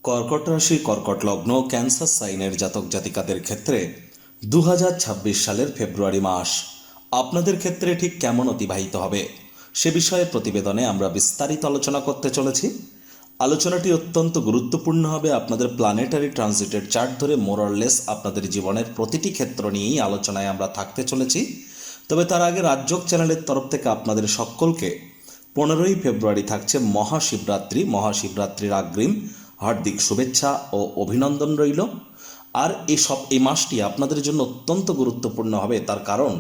কর্কট রাশি, কর্কট লগ্ন, ক্যান্সার সাইনের জাতক জাতিকাদের ক্ষেত্রে 2026 সালের ফেব্রুয়ারি মাস আপনাদের ক্ষেত্রে ঠিক কেমন অতিবাহিত হবে সে বিষয়ে প্রতিবেদনে আমরা বিস্তারিত আলোচনা করতে চলেছি। আলোচনাটি অত্যন্ত গুরুত্বপূর্ণ হবে। আপনাদের প্ল্যানেটারি ট্রানজিটের চার্ট ধরে মোরলেস আপনাদের জীবনের প্রতিটি ক্ষেত্র নিয়েই আলোচনায় আমরা থাকতে চলেছি। তবে তার আগে রাজযোগ চ্যানেলের তরফ থেকে আপনাদের সকলকে 15ই ফেব্রুয়ারি থাকছে মহাশিবরাত্রির অগ্রিম হার্দিক শুভেচ্ছা ও অভিনন্দন রইল। আর এই মাসটি আপনাদের জন্য অত্যন্ত গুরুত্বপূর্ণ হবে, তার কারণ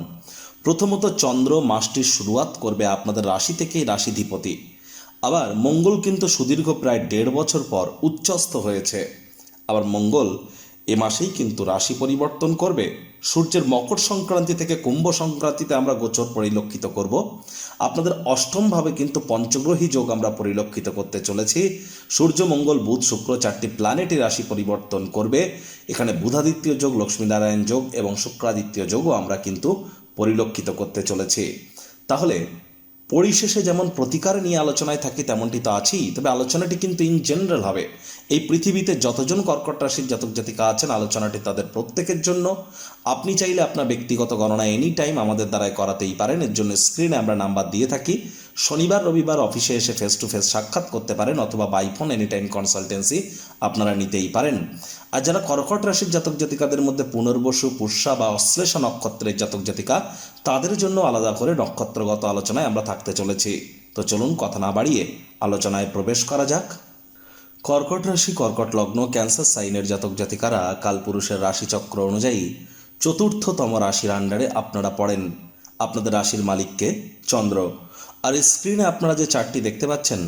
প্রথমত চন্দ্র মাসটির শুরুয়াত করবে আপনাদের রাশি থেকেই রাশিধিপতি। আবার মঙ্গল কিন্তু সুদীর্ঘ প্রায় 1.5 বছর পর উচ্চস্থ হয়েছে। আবার মঙ্গল এ মাসেই কিন্তু রাশি পরিবর্তন করবে। সূর্যের মকর সংক্রান্তি থেকে কুম্ভ সংক্রান্তিতে আমরা গোচর পরিলক্ষিত করব। আপনাদের অষ্টম ভাবে কিন্তু পঞ্চগ্রহী যোগ আমরা পরিলক্ষিত করতে চলেছি। সূর্য, মঙ্গল, বুধ, শুক্র 4টি প্ল্যানেটই রাশি পরিবর্তন করবে। এখানে বুধাদিত্য যোগ, লক্ষ্মীনারায়ণ যোগ এবং শুক্রাদিত্য যোগও আমরা কিন্তু পরিলক্ষিত করতে চলেছি। তাহলে পরিশেষে যেমন প্রতিকার নিয়ে আলোচনায় থাকি তেমনটি তো আছেই, তবে আলোচনাটি কিন্তু ইন জেনারেল হবে। এই পৃথিবীতে যতজন কর্কট রাশির জাতক জাতিকা আছেন, আলোচনাটি তাদের প্রত্যেকের জন্য। আপনি চাইলে আপনার ব্যক্তিগত গণনা এনি টাইম আমাদের দ্বারাই করাতেই পারেন। এর জন্য স্ক্রিনে আমরা নাম্বার দিয়ে থাকি। শনিবার রবিবার অফিসে এসে ফেস টু ফেস সাক্ষাৎ করতে পারেন, অথবা by phone any time consultancy আপনারা নিতেই পারেন। আর যারা কর্কট রাশির জাতক জাতিকাদের মধ্যে পুনর্বসু, পুষ্যা বা অশ্লেষা নক্ষত্রের জাতক জাতিকা, তাদের জন্য আলাদা করে নক্ষত্রগত আলোচনায় আমরা থাকতে চলেছি। তো চলুন কথা না বাড়িয়ে আলোচনায় প্রবেশ করা যাক। কর্কট রাশি, কর্কট লগ্ন, ক্যান্সার সাইনের জাতক জাতিকারা কালপুরুষের রাশিচক্র অনুযায়ী চতুর্থতম রাশির আন্ডারে আপনারা পড়েন। আপনাদের রাশির মালিককে চন্দ্র। আর স্ক্রিনে আপনারা যে চার্টটি দেখতে পাচ্ছেন,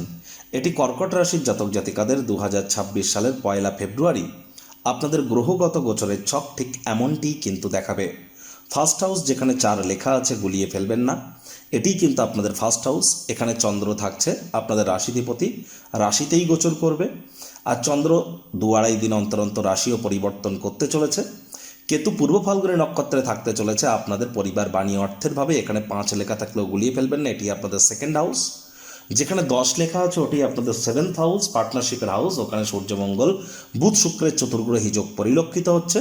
এটি কর্কট রাশির জাতক জাতিকাদের 2026 সালের 1 ফেব্রুয়ারি আপনাদের গ্রহগত গোচরের ছক ঠিক এমনটিই কিন্তু দেখাবে। ফার্স্ট হাউস যেখানে 4 লেখা আছে গুলিয়ে ফেলবেন না, এটিই কিন্তু আপনাদের ফার্স্ট হাউস। এখানে চন্দ্র থাকছে আপনাদের রাশিধিপতি, রাশিতেই গোচর করবে। আর চন্দ্র 2-2.5 দিন অন্তর অন্তর রাশিও পরিবর্তন করতে চলেছে। কেতু পূর্ব ফাল্গুনী নক্ষত্রে থাকতে চলেছে আপনাদের পরিবার, বাণী, অর্থের ভাবে। এখানে 5 লেখা থাকলেও গুলিয়ে ফেলবেন না, এটি আপনাদের সেকেন্ড হাউস। যেখানে 10 লেখা আছে ওটি আপনাদের 7th হাউস, পার্টনারশিপের হাউস। ওখানে সূর্য, মঙ্গল, বুধ, শুক্রের চতুর্গ্রহী যোগ পরিলক্ষিত হচ্ছে।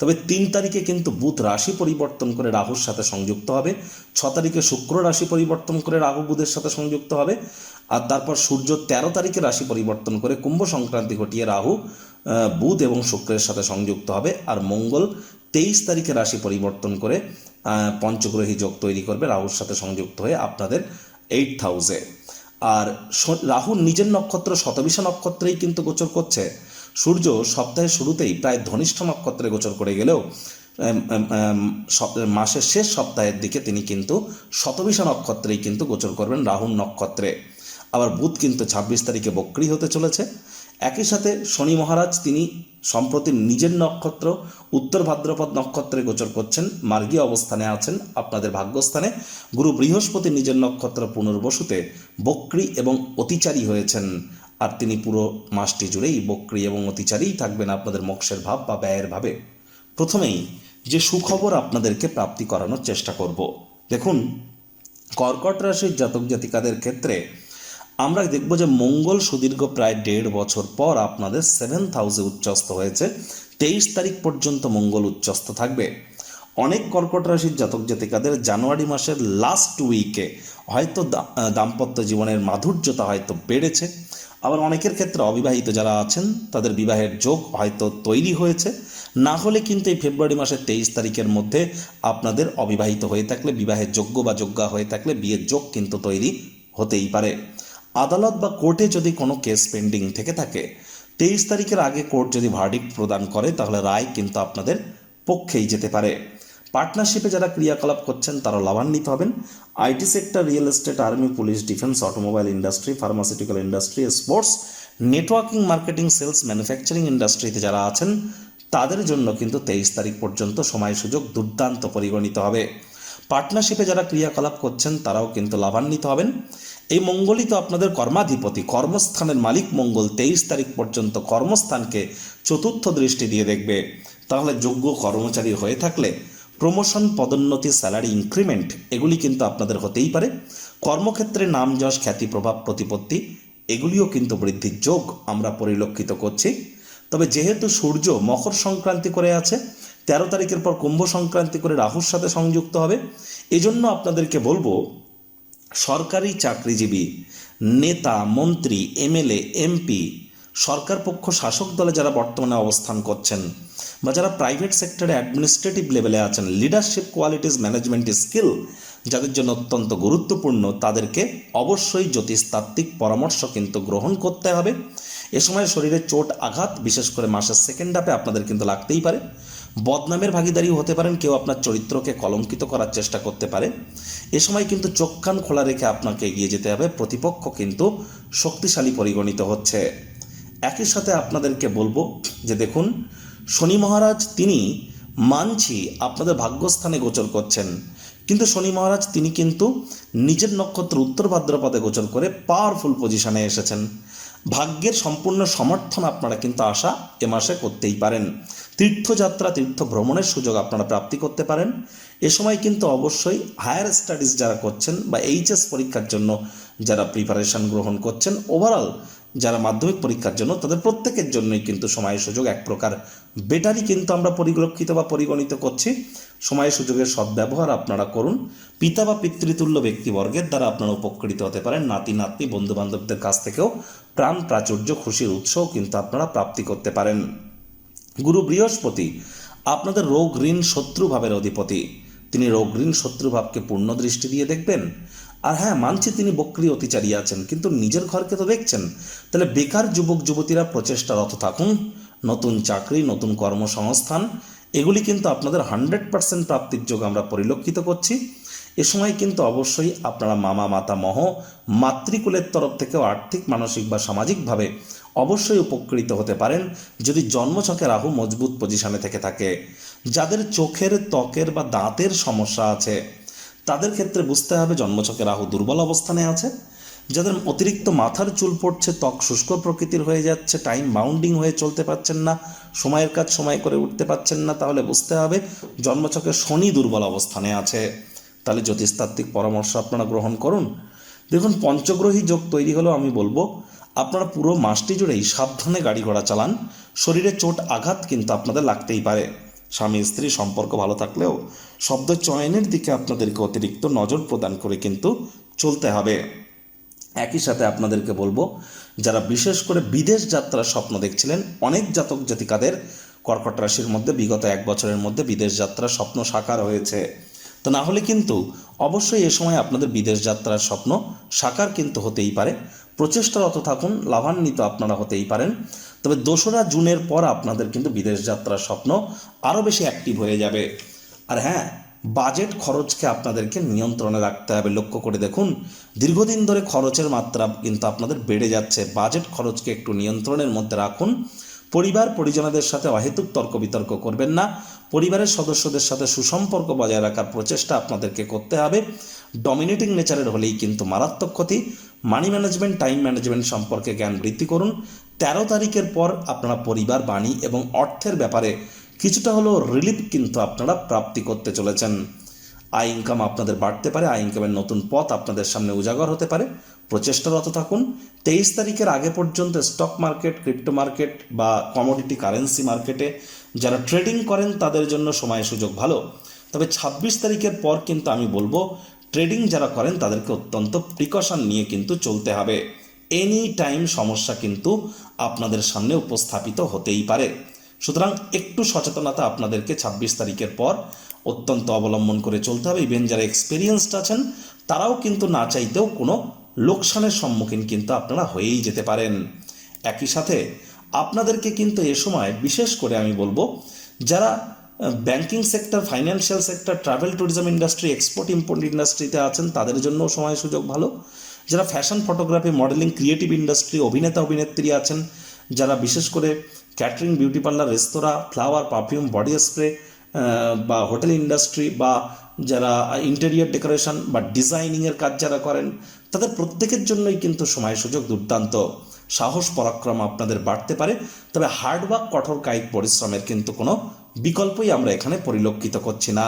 তবে 3 তারিখে কিন্তু বুধ রাশি পরিবর্তন করে রাহুর সাথে সংযুক্ত হবে। 6 তারিখে শুক্র রাশি পরিবর্তন করে রাহু বুধের সাথে সংযুক্ত হবে। আর তারপর সূর্য 13 তারিখে রাশি পরিবর্তন করে কুম্ভ সংক্রান্তি ঘটিয়ে রাহু, বুধ এবং শুক্রের সাথে সংযুক্ত হবে। আর মঙ্গল 23 তারিখে রাশি পরিবর্তন করে পঞ্চগ্রহী যোগ তৈরি করবে রাহুর সাথে সংযুক্ত হয়ে আপনাদের 8th হাউসে। আর রাহু নিজের নক্ষত্র শতবিশা নক্ষত্রেই কিন্তু গোচর করছে। সূর্য সপ্তাহের শুরুতেই প্রায় ধনিষ্ঠ নক্ষত্রে গোচর করে গেলেও মাসের শেষ সপ্তাহের দিকে তিনি কিন্তু শতবিশা নক্ষত্রেই কিন্তু গোচর করবেন, রাহুর নক্ষত্রে। আবার বুধ কিন্তু 26 তারিখে বক্রী হতে চলেছে। একই সাথে শনি মহারাজ তিনি সম্প্রতি নিজের নক্ষত্র উত্তর ভাদ্রপদ নক্ষত্রে গোচর করছেন, মার্গীয় অবস্থানে আছেন আপনাদের ভাগ্যস্থানে। গুরু বৃহস্পতি নিজের নক্ষত্র পুনর্বসুতে বক্রী এবং অতিচারী হয়েছেন। আর তিনি পুরো মাসটি জুড়েই বক্রী এবং অতিচারীই থাকবেন আপনাদের মোক্ষের ভাব বা ব্যয়ের ভাবে। প্রথমেই যে সুখবর আপনাদেরকে প্রাপ্তি করানোর চেষ্টা করব। দেখুন, কর্কট রাশির জাতক জাতিকাদের ক্ষেত্রে আমরা দেখব যে মঙ্গল সুদীর্ঘ প্রায় 1.5 বছর পর আপনাদের 7th হাউসে উচ্চস্থ হয়েছে। 23 তারিখ পর্যন্ত মঙ্গল উচ্চস্থ থাকবে। অনেক কর্কট রাশির জাতক জাতিকাদের জানুয়ারি মাসের লাস্ট উইকে হয়তো দাম্পত্য জীবনের মাধুর্যতা হয়তো বেড়েছে। আবার অনেকের ক্ষেত্রে অবিবাহিত যারা আছেন তাদের বিবাহের যোগ হয়তো তৈরি হয়েছে। না হলে কিন্তু এই ফেব্রুয়ারি মাসের 23 তারিখের মধ্যে আপনাদের অবিবাহিত হয়ে থাকলে, বিবাহের যোগ্য বা যোগ্যা হয়ে থাকলে বিয়ের যোগ কিন্তু তৈরি হতেই পারে। আদালত বা কোর্টে যদি কোনো কেস পেন্ডিং থেকে থাকে, 23 তারিখের আগে কোর্ট যদি ভার্ডিক্ট প্রদান করে তাহলে রায় কিন্তু আপনাদের পক্ষেই যেতে পারে। পার্টনারশিপে যারা ক্রিয়াকলাপ করছেন তারা লাভান্বিত হবেন। IT sector, real estate, army, police, defence, automobile industry, pharmaceutical industry, sports, networking, marketing, sales, manufacturing ইন্ডাস্ট্রিতে যারা আছেন তাদের জন্য কিন্তু 23 তারিখ পর্যন্ত সময় সুযোগ দুর্দান্ত পরিগণিত হবে। পার্টনারশিপে যারা ক্রিয়াকলাপ করছেন তারাও কিন্তু লাভান্বিত হবেন। এই মঙ্গলই তো আপনাদের কর্মাধিপতি, কর্মস্থানের মালিক মঙ্গল 23 তারিখ পর্যন্ত কর্মস্থানকে চতুর্থ দৃষ্টি দিয়ে দেখবে। তাহলে যোগ্য কর্মচারী হয়ে থাকলে প্রমোশন, পদোন্নতি, স্যালারি ইনক্রিমেন্ট এগুলি কিন্তু আপনাদের হতেই পারে। কর্মক্ষেত্রে নাম, যশ, খ্যাতি, প্রভাব, প্রতিপত্তি এগুলিও কিন্তু বৃদ্ধির যোগ আমরা পরিলক্ষিত করছি। তবে যেহেতু সূর্য মকর সংক্রান্তি করে আছে, 13 তারিখের পর কুম্ভ সংক্রান্তি করে রাহুর সাথে সংযুক্ত হবে, এজন্য আপনাদেরকে বলবো সরকারি চাকরিজীবী, নেতা, মন্ত্রী, এমএলএ, এমপি, সরকার পক্ষ শাসক দলে যারা বর্তমানে অবস্থান করছেন বা যারা প্রাইভেট সেক্টরে অ্যাডমিনিস্ট্রেটিভ লেভেলে আছেন, লিডারশিপ কোয়ালিটিস, ম্যানেজমেন্ট স্কিল যাদের জন্য অত্যন্ত গুরুত্বপূর্ণ, তাদেরকে অবশ্যই জ্যোতিষতাত্ত্বিক পরামর্শ কিন্তু গ্রহণ করতে হবে। এ সময় শরীরে চোট আঘাত, বিশেষ করে মাসের সেকেন্ড হাফে আপনাদের কিন্তু লাগতেই পারে। বদনামের ভাগীদারিও হতে পারেন, কেউ আপনার চরিত্রকে কলঙ্কিত করার চেষ্টা করতে পারে। এ সময় কিন্তু চোখ কান খোলা রেখে আপনাকে এগিয়ে যেতে হবে, প্রতিপক্ষ কিন্তু শক্তিশালী পরিগণিত হচ্ছে। একই সাথে আপনাদেরকে বলবো যে দেখুন, শনি মহারাজ তিনি মানছি আপনাদের ভাগ্যস্থানে গোচর করছেন, কিন্তু শনি মহারাজ তিনি কিন্তু নিজের নক্ষত্র উত্তর ভাদ্রপদে গোচর করে পাওয়ারফুল পজিশনে এসেছেন। ভাগ্যের সম্পূর্ণ সমর্থন আপনারা কিন্তু আশা এ মাসে করতেই পারেন। তীর্থযাত্রা, তীর্থ ভ্রমণের সুযোগ আপনারা প্রাপ্তি করতে পারেন। এ সময় কিন্তু অবশ্যই হায়ার স্টাডিজ যারা করছেন বা এইচএস পরীক্ষার জন্য যারা প্রিপারেশন গ্রহণ করছেন, ওভারঅল যারা মাধ্যমিক পরীক্ষার জন্য, তাদের প্রত্যেকের জন্যই কিন্তু সময় সুযোগ এক প্রকার বেটারই কিন্তু আমরা পরিলক্ষিত বা পরিগণিত করছি। সময় সুযোগের সদ্ব্যবহার আপনারা করুন। পিতা বা পিতৃতুল্য ব্যক্তিবর্গের দ্বারা আপনারা উপকৃত হতে পারেন। নাতি নাতনি, বন্ধু বান্ধবদের কাছ থেকেও প্রাণ প্রাচুর্য, খুশির উৎসও কিন্তু আপনারা প্রাপ্তি করতে পারেন। গুরু বৃহস্পতি আপনাদের রোগ ঋণ শত্রু ভাবের অধিপতি, তিনি রোগ ঋণ শত্রু ভাবকে পূর্ণ দৃষ্টি দিয়ে দেখবেন। আর হ্যাঁ, মানছি তিনি বক্রী অতিচারী আছেন, কিন্তু নিজের ঘরকে তো দেখছেন। তাহলে বেকার যুবক যুবতীরা প্রচেষ্টারত থাকুন। নতুন চাকরি, নতুন কর্মসংস্থান এগুলি কিন্তু আপনাদের 100% প্রাপ্তির যোগ আমরা পরিলক্ষিত করছি। এ সময় কিন্তু অবশ্যই আপনারা মামা, মাতামহ, মাতৃকুলের তরফ থেকেও আর্থিক, মানসিক বা সামাজিকভাবে অবশ্যই উপকৃত হতে পারেন, যদি জন্মছকে রাহু মজবুত পজিশনে থেকে থাকে। যাদের চোখের, ত্বকের বা দাঁতের সমস্যা আছে তাদের ক্ষেত্রে বুঝতে হবে জন্মছকে রাহু দুর্বল অবস্থানে আছে। যাদের অতিরিক্ত মাথার চুল পড়ছে, ত্বক শুষ্ক প্রকৃতির হয়ে যাচ্ছে, টাইম বাউন্ডিং হয়ে চলতে পারছেন না, সময়ের কাজ সময় করে উঠতে পারছেন না, তাহলে বুঝতে হবে জন্মছকে শনি দুর্বল অবস্থানে আছে। তাহলে জ্যোতিষতাত্ত্বিক পরামর্শ আপনারা গ্রহণ করুন। দেখুন, পঞ্চগ্রহী যোগ তৈরি হলো, আমি বলবো আপনারা পুরো মাসটি জুড়েই সাবধানে গাড়ি ঘোড়া চালান। শরীরে চোট আঘাত কিন্তু আপনাদের লাগতেই পারে। স্বামী স্ত্রী সম্পর্ক ভালো থাকলেও শব্দ চয়নের দিকে আপনাদেরকে অতিরিক্ত নজর প্রদান করে কিন্তু চলতে হবে। একই সাথে আপনাদেরকে বলবো, যারা বিশেষ করে বিদেশ যাত্রার স্বপ্ন দেখছিলেন, অনেক জাতক জাতিকাদের কর্কট রাশির মধ্যে বিগত 1 বছরের মধ্যে বিদেশ যাত্রার স্বপ্ন সাকার হয়েছে। তো না হলে কিন্তু অবশ্যই এ সময় আপনাদের বিদেশ যাত্রার স্বপ্ন সাকার কিন্তু হতেই পারে। প্রচেষ্টারত থাকুন, লাভান্বিত আপনারা হতেই পারেন। তবে 2রা জুনের পর আপনাদের কিন্তু বিদেশ যাত্রার স্বপ্ন আরও বেশি অ্যাক্টিভ হয়ে যাবে। আর হ্যাঁ, বাজেট খরচকে আপনাদেরকে নিয়ন্ত্রণে রাখতে হবে। লক্ষ্য করে দেখুন, দীর্ঘদিন ধরে খরচের মাত্রা কিন্তু আপনাদের বেড়ে যাচ্ছে। বাজেট খরচকে একটু নিয়ন্ত্রণের মধ্যে রাখুন। পরিবার পরিজনদের সাথে অহেতুক তর্ক বিতর্ক করবেন না। পরিবারের সদস্যদের সাথে সুসম্পর্ক বজায় রাখার প্রচেষ্টা আপনাদেরকে করতে হবে। ডমিনেটিং নেচারের হলেই কিন্তু মারাত্মক ক্ষতি। মানি ম্যানেজমেন্ট, টাইম ম্যানেজমেন্ট সম্পর্কে জ্ঞান বৃদ্ধি করুন। 13 তারিখের পর আপনারা পরিবার, বাণী এবং অর্থের ব্যাপারে কিছুটা হলেও রিলিফ কিন্তু আপনারা প্রাপ্তি করতে চলেছেন। আয় ইনকাম আপনাদের বাড়তে পারে। আয় ইনকামের নতুন পথ আপনাদের সামনে উজাগর হতে পারে। প্রচেষ্টারত থাকুন। 23 তারিখের আগে পর্যন্ত স্টক মার্কেট, ক্রিপ্টো মার্কেট বা কমোডিটি কারেন্সি মার্কেটে যারা ট্রেডিং করেন তাদের জন্য সময় সুযোগ ভালো। তবে 26 তারিখের পর কিন্তু আমি বলবো ট্রেডিং যারা করেন তাদেরকে অত্যন্ত প্রিকশন নিয়ে কিন্তু চলতে হবে। এনি টাইম সমস্যা কিন্তু আপনাদের সামনে উপস্থাপিত হতেই পারে। সুতরাং একটু সচেতনতা আপনাদেরকে 26 তারিখের পর অত্যন্ত অবলম্বন করে চলতে হবে। ইভেন যারা এক্সপিরিয়েন্সড আছেন তারাও কিন্তু না চাইতেও কোনো লোকসানের সম্মুখীন কিন্তু আপনারা হয়েই যেতে পারেন। একই সাথে আপনাদেরকে কিন্তু এ সময় বিশেষ করে আমি বলবো, যারা banking sector, financial sector, travel tourism industry, export import ইন্ডাস্ট্রিতে আছেন তাদের জন্য সময় সুযোগ ভালো। যারা fashion, photography, modelling, creative industry, অভিনেতা অভিনেত্রী আছেন, যারা বিশেষ করে ক্যাটারিং, বিউটি পার্লার, রেস্তোরাঁ, ফ্লাওয়ার, পারফিউম, বডি স্প্রে বা হোটেল ইন্ডাস্ট্রি বা যারা ইন্টেরিয়র ডেকোরেশন বা ডিজাইনিংয়ের কাজ যারা করেন, তাদের প্রত্যেকের জন্যই কিন্তু সময় সুযোগ দুর্দান্ত। সাহস পরাক্রম আপনাদের বাড়তে পারে। তবে হার্ডওয়ার্ক, কঠোর কায়িক পরিশ্রমের কিন্তু কোনো বিকল্পই আমরা এখানে পরিলক্ষিত করছি না।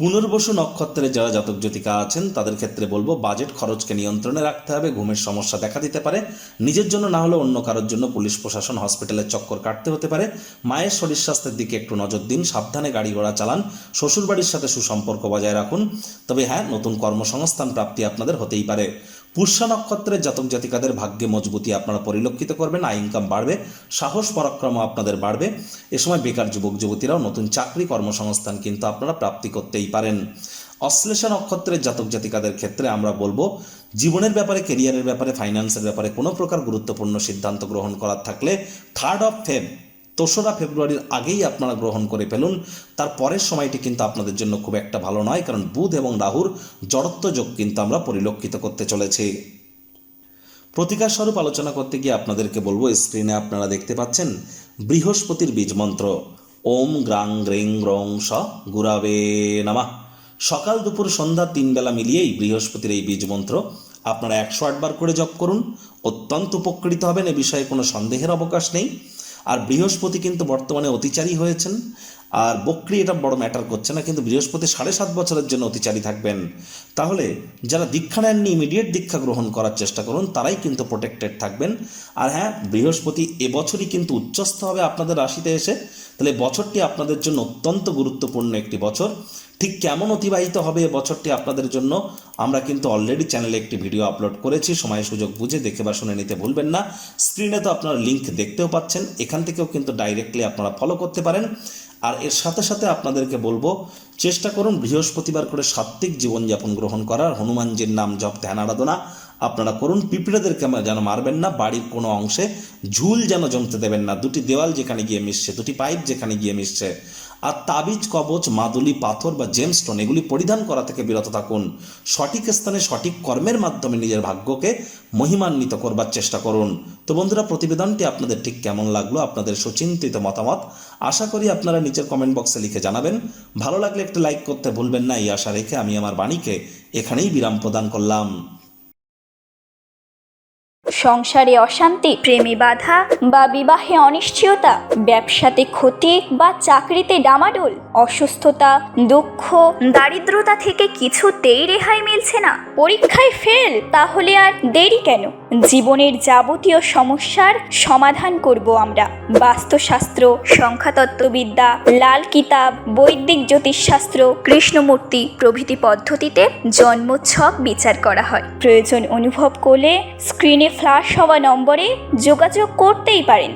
পুনর্বসু নক্ষত্রে যারা জাতক জাতিকা আছেন তাদের ক্ষেত্রে বলবো বাজেট খরচকে নিয়ন্ত্রণে রাখতে হবে। ঘুমের সমস্যা দেখা দিতে পারে, নিজের জন্য না হলে অন্য কারোর জন্য পুলিশ প্রশাসন হসপিটালের চক্কর কাটতে হতে পারে। মায়ের শরীর স্বাস্থ্যের দিকে একটু নজর দিন, সাবধানে গাড়ি ঘোড়া চালান, শ্বশুরবাড়ির সাথে সুসম্পর্ক বজায় রাখুন। তবে হ্যাঁ, নতুন কর্মসংস্থান প্রাপ্তি আপনাদের হতেই পারে। পুষ্যা নক্ষত্রের জাতক জাতিকাদের ভাগ্যে মজবুতি আপনারা পরিলক্ষিত করবেন, আয় ইনকাম বাড়বে, সাহস পরাক্রম আপনাদের বাড়বে। এ সময় বেকার যুবক যুবতীরাও নতুন চাকরি কর্মসংস্থান কিন্তু আপনারা প্রাপ্তি করতেই পারেন। অশ্লেষা নক্ষত্রের জাতক জাতিকাদের ক্ষেত্রে আমরা বলবো জীবনের ব্যাপারে, কেরিয়ারের ব্যাপারে, ফাইন্যান্সের ব্যাপারে কোনো প্রকার গুরুত্বপূর্ণ সিদ্ধান্ত গ্রহণ করার থাকলে 3 ফেব্রুয়ারি 3রা ফেব্রুয়ারির আগেই আপনারা গ্রহণ করে ফেলুন। তার পরের সময়টি কিন্তু আপনাদের জন্য খুব একটা ভালো নয়, কারণ বুধ এবং রাহুর জড়ত্ব যোগ কিন্তু আমরা পরিলক্ষিত করতে চলেছি। প্রতিকার স্বরূপ আলোচনা করতে গিয়ে আপনাদেরকে বলবো, স্ক্রিনে আপনারা দেখতে পাচ্ছেন বৃহস্পতির বীজ মন্ত্র ওম গ্রাং গ্রিং গ্রং স গুরাবে নমঃ। সকাল দুপুর সন্ধ্যা 3 বেলা মিলিয়েই বৃহস্পতির এই বীজ মন্ত্র আপনারা 108 বার করে জপ করুন, অত্যন্ত উপকৃত হবেন, এ বিষয়ে কোনো সন্দেহের অবকাশ নেই। আর বৃহস্পতি কিন্তু বর্তমানে অতিচারী হয়েছেন, আর বক্রি এটা বড় ম্যাটার করছে না, কিন্তু বৃহস্পতি 7.5 বছরের জন্য অতিচারী থাকবেন। তাহলে যারা দীক্ষা নেননি ইমিডিয়েট দীক্ষা গ্রহণ করার চেষ্টা করুন, তারাই কিন্তু প্রোটেক্টেড থাকবেন। আর হ্যাঁ, বৃহস্পতি এবছরই কিন্তু উচ্চস্থ হবে আপনাদের রাশিতে এসে, তাহলে বছরটি আপনাদের জন্য অত্যন্ত গুরুত্বপূর্ণ একটি বছর। ঠিক কেমন অতিবাহিত হবে এ বছরটি আপনাদের জন্য আমরা কিন্তু অলরেডি চ্যানেলে একটি ভিডিও আপলোড করেছি, সময় সুযোগ বুঝে দেখে বা শুনে নিতে ভুলবেন না। স্ক্রিনে তো আপনারা লিঙ্ক দেখতেও পাচ্ছেন, এখান থেকেও কিন্তু ডাইরেক্টলি আপনারা ফলো করতে পারেন। আর এর সাথে সাথে আপনাদেরকে বলবো, চেষ্টা করুন বৃহস্পতিবার করে সাত্ত্বিক জীবনযাপন গ্রহণ করার, হনুমানজির নাম জপ ধ্যান আরাধনা আপনারা করুন। পিঁপড়েদেরকে যেন মারবেন না, বাড়ির কোনো অংশে ঝুল যেন জমতে দেবেন না, 2টি দেওয়াল যেখানে গিয়ে মিশছে, 2টি পাইপ যেখানে গিয়ে মিশছে। আর তাবিজ, কবচ, মাদুলি, পাথর বা জেমস্টোন এগুলি পরিধান করা থেকে বিরত থাকুন। সঠিক স্থানে সঠিক কর্মের মাধ্যমে নিজের ভাগ্যকে মহিমান্বিত করবার চেষ্টা করুন। তো বন্ধুরা, প্রতিবেদনটি আপনাদের ঠিক কেমন লাগলো, আপনাদের সুচিন্তিত মতামত আশা করি আপনারা নিচের কমেন্ট বক্সে লিখে জানাবেন। ভালো লাগলে একটু লাইক করতে ভুলবেন না, এই আশা রেখে আমি আমার বাণীকে এখানেই বিরাম প্রদান করলাম। সংসারে অশান্তি, প্রেমে বাধা বা বিবাহে অনিশ্চয়তা, ব্যবসাতে ক্ষতি বা চাকরিতে ডামাডোল, অসুস্থতা, দুঃখ, দারিদ্রতা থেকে কিছুতেই রেহাই মিলছে না, পরীক্ষায় ফেল, তাহলে আর দেরি কেন? জীবনের যাবতীয় সমস্যার সমাধান করব আমরা। বাস্তুশাস্ত্র, সংখ্যাতত্ত্ববিদ্যা, লাল কিতাব, বৈদিক জ্যোতিষশাস্ত্র, কৃষ্ণমূর্তি প্রভৃতি পদ্ধতিতে জন্মছক বিচার করা হয়। প্রয়োজন অনুভব করলে স্ক্রিনে ফ্ল্যাশ হওয়া নম্বরে যোগাযোগ করতেই পারেন।